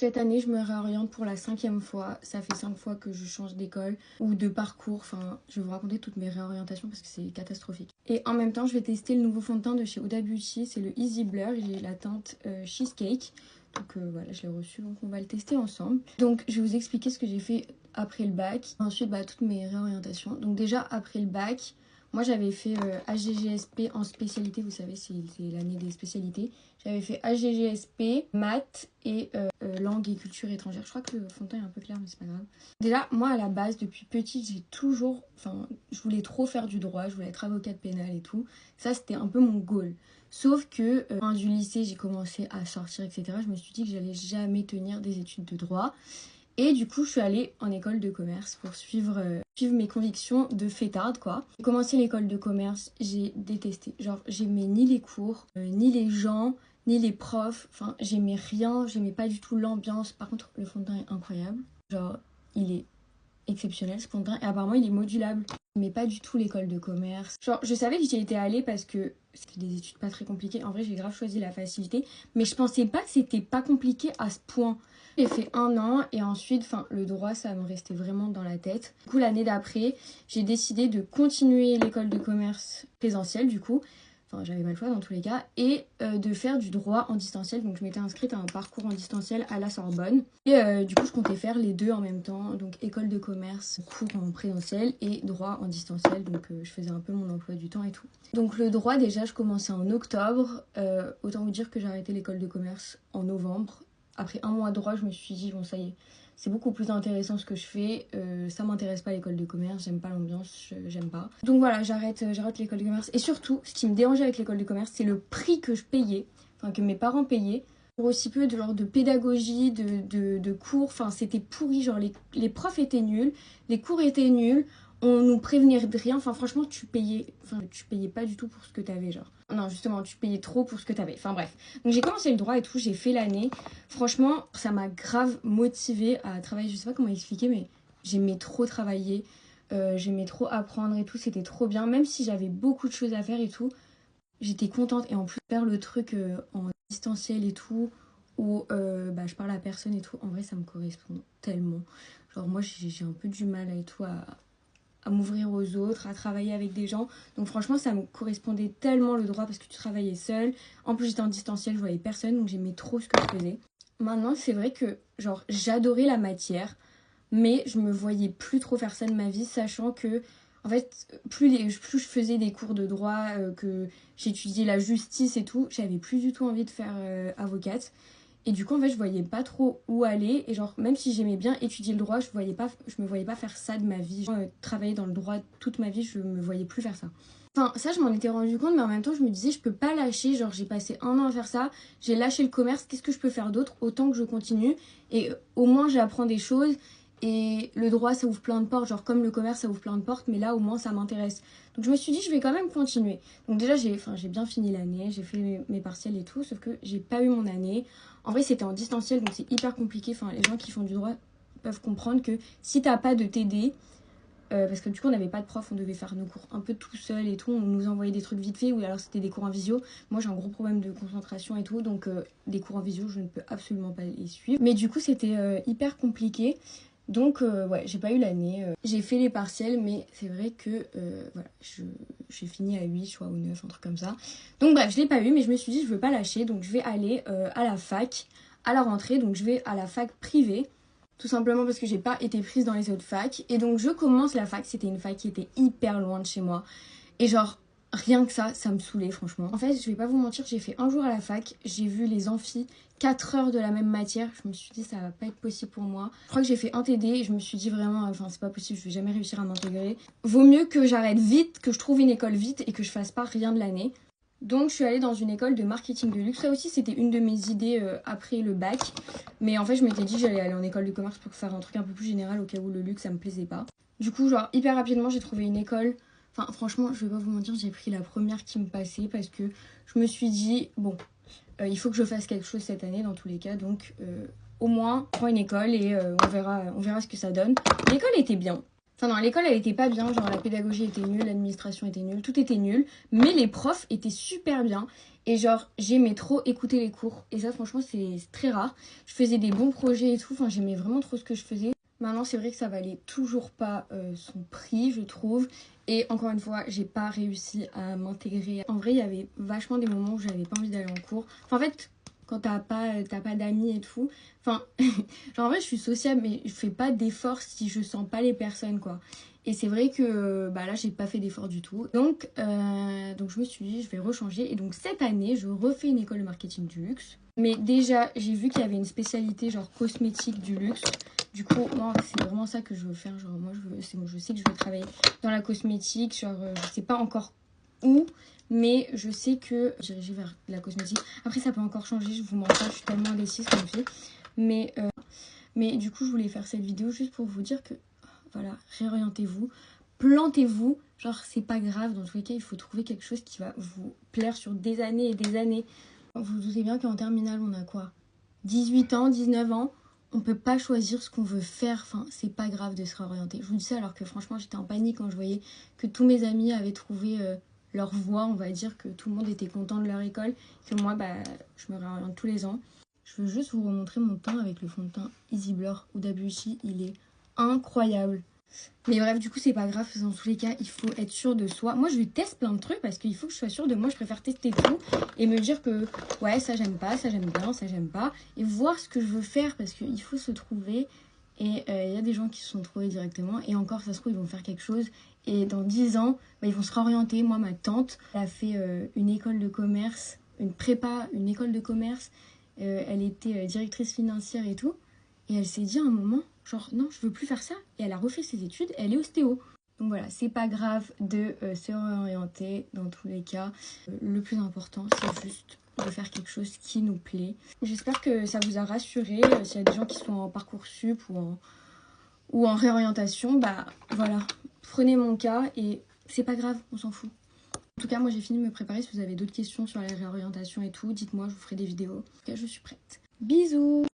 Cette année, je me réoriente pour la 5e fois. Ça fait 5 fois que je change d'école ou de parcours. Enfin, je vais vous raconter toutes mes réorientations parce que c'est catastrophique. Et en même temps, je vais tester le nouveau fond de teint de chez Huda Beauty. C'est le Easy Blur. J'ai la teinte Cheesecake. Donc voilà, je l'ai reçu. Donc on va le tester ensemble. Donc je vais vous expliquer ce que j'ai fait après le bac. Ensuite, toutes mes réorientations. Donc déjà, après le bac, moi j'avais fait HGGSP en spécialité. Vous savez, c'est l'année des spécialités. J'avais fait HGGSP, maths et langue et culture étrangère. Je crois que le fond de teint est un peu clair, mais c'est pas grave. Déjà, moi à la base, depuis petite, j'ai toujours... Enfin, je voulais trop faire du droit, je voulais être avocate pénale et tout. Ça, c'était un peu mon goal. Sauf que, fin du lycée, j'ai commencé à sortir, etc. Je me suis dit que j'allais jamais tenir des études de droit. Et du coup, je suis allée en école de commerce pour suivre mes convictions de fêtarde, quoi. J'ai commencé l'école de commerce, j'ai détesté. Genre, j'aimais ni les cours, ni les gens, ni les profs. Enfin, j'aimais rien, j'aimais pas du tout l'ambiance. Par contre, le fond de teint est incroyable. Genre, il est exceptionnel ce fond de teint. Et apparemment, il est modulable. Mais pas du tout l'école de commerce. Genre, je savais que j'y étais allée parce que c'était des études pas très compliquées. En vrai, j'ai grave choisi la facilité. Mais je pensais pas que c'était pas compliqué à ce point. J'ai fait 1 an et ensuite, le droit, ça me restait vraiment dans la tête. Du coup, l'année d'après, j'ai décidé de continuer l'école de commerce présentielle, du coup. Enfin, j'avais pas le choix dans tous les cas. Et de faire du droit en distanciel. Donc, je m'étais inscrite à un parcours en distanciel à la Sorbonne. Et du coup, je comptais faire les deux en même temps. Donc, école de commerce, cours en présentiel et droit en distanciel. Donc, je faisais un peu mon emploi du temps et tout. Donc, le droit, déjà, je commençais en octobre. Autant vous dire que j'ai arrêté l'école de commerce en novembre. Après 1 mois de droit, je me suis dit, bon, ça y est, c'est beaucoup plus intéressant ce que je fais. Ça m'intéresse pas l'école de commerce, j'aime pas l'ambiance, j'aime pas. Donc voilà, j'arrête l'école de commerce. Et surtout, ce qui me dérangeait avec l'école de commerce, c'est le prix que je payais, enfin que mes parents payaient, pour aussi peu de genre de pédagogie, de cours. Enfin, c'était pourri, genre les profs étaient nuls, les cours étaient nuls. On nous prévenait de rien, enfin franchement tu payais pas du tout pour ce que t'avais, genre. Non, justement, tu payais trop pour ce que t'avais, enfin bref. Donc j'ai commencé le droit et tout, j'ai fait l'année. Franchement, ça m'a grave motivée à travailler, je sais pas comment expliquer, mais j'aimais trop travailler, j'aimais trop apprendre et tout, c'était trop bien. Même si j'avais beaucoup de choses à faire et tout, j'étais contente. Et en plus, faire le truc en distanciel et tout, où je parle à personne et tout, en vrai ça me correspond tellement. Genre moi j'ai un peu du mal et tout à m'ouvrir aux autres, à travailler avec des gens. Donc franchement, ça me correspondait tellement le droit parce que tu travaillais seule. En plus, j'étais en distanciel, je voyais personne, donc j'aimais trop ce que je faisais. Maintenant, c'est vrai que genre j'adorais la matière, mais je me voyais plus trop faire ça de ma vie, sachant que en fait, plus je faisais des cours de droit, que j'étudiais la justice et tout, j'avais plus du tout envie de faire avocate. Et du coup, en fait, je voyais pas trop où aller. Et genre, même si j'aimais bien étudier le droit, je me voyais pas faire ça de ma vie. Travailler dans le droit toute ma vie, je me voyais plus faire ça. Enfin, ça, je m'en étais rendu compte, mais en même temps, je me disais, je peux pas lâcher. Genre, j'ai passé 1 an à faire ça. J'ai lâché le commerce. Qu'est-ce que je peux faire d'autre? Autant que je continue. Et au moins, j'apprends des choses. Et le droit, ça ouvre plein de portes. Genre, comme le commerce, ça ouvre plein de portes. Mais là, au moins, ça m'intéresse. Donc, je me suis dit, je vais quand même continuer. Donc, déjà, j'ai bien fini l'année. J'ai fait mes partiels et tout. Sauf que j'ai pas eu mon année. En vrai, c'était en distanciel, donc c'est hyper compliqué. Enfin, les gens qui font du droit peuvent comprendre que si t'as pas de TD, parce que du coup, on n'avait pas de prof, on devait faire nos cours un peu tout seul et tout. On nous envoyait des trucs vite fait, ou alors c'était des cours en visio. Moi, j'ai un gros problème de concentration et tout, donc des cours en visio, je ne peux absolument pas les suivre. Mais du coup, c'était hyper compliqué. Donc, ouais, j'ai pas eu l'année. J'ai fait les partiels, mais c'est vrai que, voilà, j'ai fini à 8, je crois, ou 9, un truc comme ça. Donc, bref, je l'ai pas eu, mais je me suis dit, je veux pas lâcher. Donc, je vais aller à la fac, à la rentrée. Donc, je vais à la fac privée, tout simplement parce que j'ai pas été prise dans les autres facs. Et donc, je commence la fac. C'était une fac qui était hyper loin de chez moi. Et genre, rien que ça me saoulait, franchement. En fait, je vais pas vous mentir, j'ai fait un jour à la fac. J'ai vu les amphis 4 heures de la même matière, je me suis dit ça va pas être possible pour moi. Je crois que j'ai fait un TD et je me suis dit vraiment, enfin c'est pas possible, je vais jamais réussir à m'intégrer. Vaut mieux que j'arrête vite, que je trouve une école vite et que je fasse pas rien de l'année. Donc je suis allée dans une école de marketing de luxe. Ça aussi c'était une de mes idées après le bac. Mais en fait je m'étais dit que j'allais aller en école de commerce pour faire un truc un peu plus général au cas où le luxe ça me plaisait pas. Du coup genre hyper rapidement j'ai trouvé une école. Enfin franchement je vais pas vous mentir, j'ai pris la première qui me passait parce que je me suis dit bon... il faut que je fasse quelque chose cette année dans tous les cas, donc au moins je prends une école et on verra ce que ça donne. L'école était bien, Enfin non, l'école elle était pas bien, genre la pédagogie était nulle, l'administration était nulle, tout était nul. Mais les profs étaient super bien. Et genre j'aimais trop écouter les cours. Et ça franchement c'est très rare. Je faisais des bons projets et tout, enfin j'aimais vraiment trop ce que je faisais. Maintenant c'est vrai que ça valait toujours pas son prix je trouve. Et encore une fois j'ai pas réussi à m'intégrer. En vrai il y avait vachement des moments où j'avais pas envie d'aller en cours. Enfin en fait quand t'as pas d'amis et tout. Enfin, genre en vrai je suis sociable mais je fais pas d'efforts si je sens pas les personnes quoi. Et c'est vrai que bah là j'ai pas fait d'efforts du tout. Donc je me suis dit je vais rechanger. Et donc cette année je refais une école de marketing du luxe. Mais déjà j'ai vu qu'il y avait une spécialité genre cosmétique du luxe. Du coup moi c'est vraiment ça que je veux faire. Genre moi je sais que je veux travailler dans la cosmétique. Genre je sais pas encore où. Mais je sais que diriger vers la cosmétique. Après, ça peut encore changer, je vous mens pas, je suis tellement indécise comme fille. Mais du coup, je voulais faire cette vidéo juste pour vous dire que, voilà, réorientez-vous, plantez-vous. Genre, c'est pas grave, dans tous les cas, il faut trouver quelque chose qui va vous plaire sur des années et des années. Vous vous doutez bien qu'en terminale, on a quoi 18 ans, 19 ans. On peut pas choisir ce qu'on veut faire. Enfin, c'est pas grave de se réorienter. Je vous dis ça alors que franchement, j'étais en panique quand je voyais que tous mes amis avaient trouvé leur voie. On va dire que tout le monde était content de leur école. Que moi, bah, je me réoriente tous les ans. Je veux juste vous remontrer mon teint avec le fond de teint Easy Blur Huda Beauty. Il est incroyable. Mais bref, du coup, c'est pas grave. Dans tous les cas, il faut être sûr de soi. Moi, je teste plein de trucs parce qu'il faut que je sois sûre de moi. Je préfère tester tout et me dire que ouais, ça j'aime pas, ça j'aime bien, ça j'aime pas. Et voir ce que je veux faire parce qu'il faut se trouver. Et il y a des gens qui se sont trouvés directement. Et encore, ça se trouve, ils vont faire quelque chose. Et dans 10 ans, bah, ils vont se réorienter. Moi, ma tante, elle a fait une école de commerce, une prépa, une école de commerce. Elle était directrice financière et tout. Et elle s'est dit à un moment, genre non, je veux plus faire ça. Et elle a refait ses études, elle est ostéo. Donc voilà, c'est pas grave de se réorienter dans tous les cas. Le plus important, c'est juste de faire quelque chose qui nous plaît. J'espère que ça vous a rassuré. S'il y a des gens qui sont en Parcoursup ou en réorientation, bah voilà, prenez mon cas et c'est pas grave, on s'en fout. En tout cas, moi j'ai fini de me préparer. Si vous avez d'autres questions sur la réorientation et tout, dites-moi, je vous ferai des vidéos. En tout cas, je suis prête. Bisous!